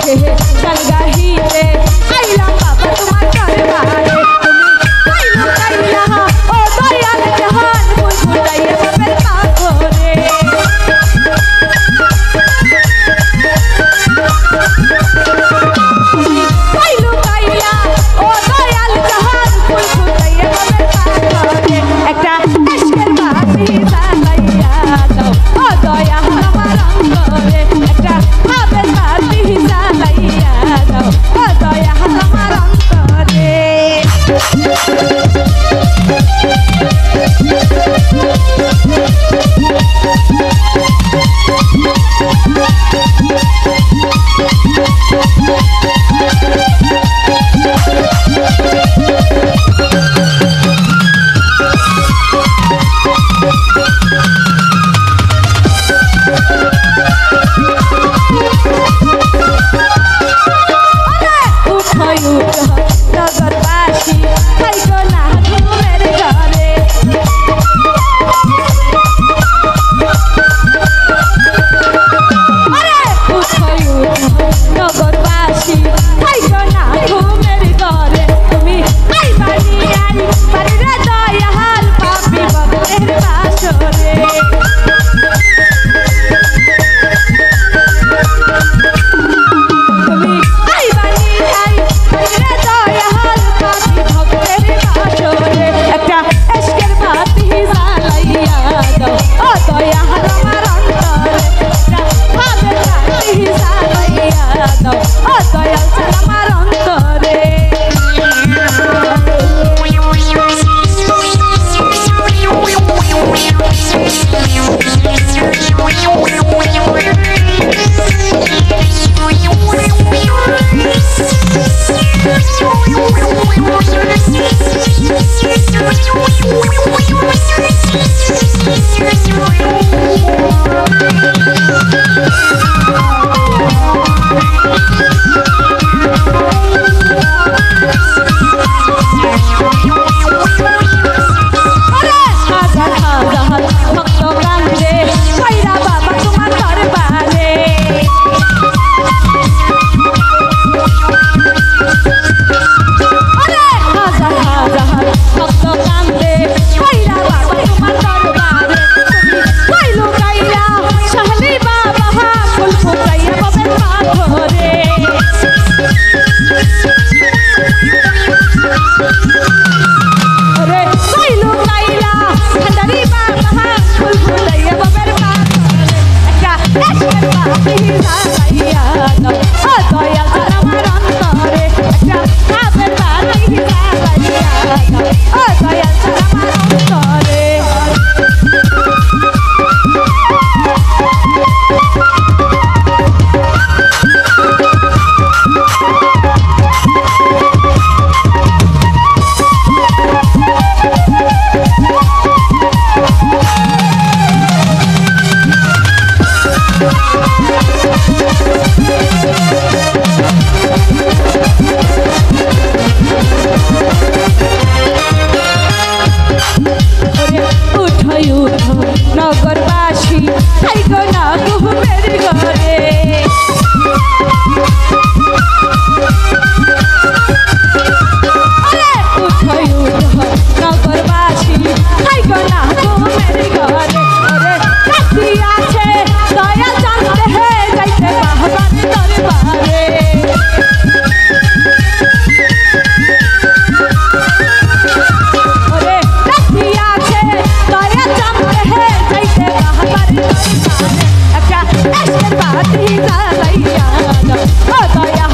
রেখে গান গাহিতে আইলাম বাবা তোমার দরবারে তুমি আইলা ও দয়াল জাহান ফুল ফুটাইয়া বাবের পাথরে তুমি আইলা ও দয়াল জাহান ফুল ফুটাইয়া বাবের পাথরে একটা ইশকের বাতি জ্বালাইয়া দাও ও দয়াল আমার অন্তরে একটা আবেগ বাতি জ্বালাইয়া দাও ও দয়াল আমার অন্তরে নগরবাসী থাইকো না ঘুমের ঘরে নগরবাসী থাইকো না ঘুমের ঘরে তুমি আইবানি আইবানি রে দয়াল পাপি ভক্তের বাসরে তুমি আইবানি আইবানি রে দয়াল পাপি ভক্তের বাসরে একটা ইশকের বাতি জ্বালাইয়া দাও ও দয়াল আমার অন্তরে একটা আবেগ বাতি জ্বালাইয়া দাও ও দয়াল আমার অন্তরে নগরবাসী থাইকো না ঘুমের ঘরে নগরবাসী থাইকো না ঘুমের ঘরে রাখি আছে দয়া জানতে হে যাইতে বাহবার দরবারে রাখি আছে দয়া জানতে হে যাইতে বাহবার দরবারে একটা ইশকের বাতি জ্বালাইয়া দাও ও দয়া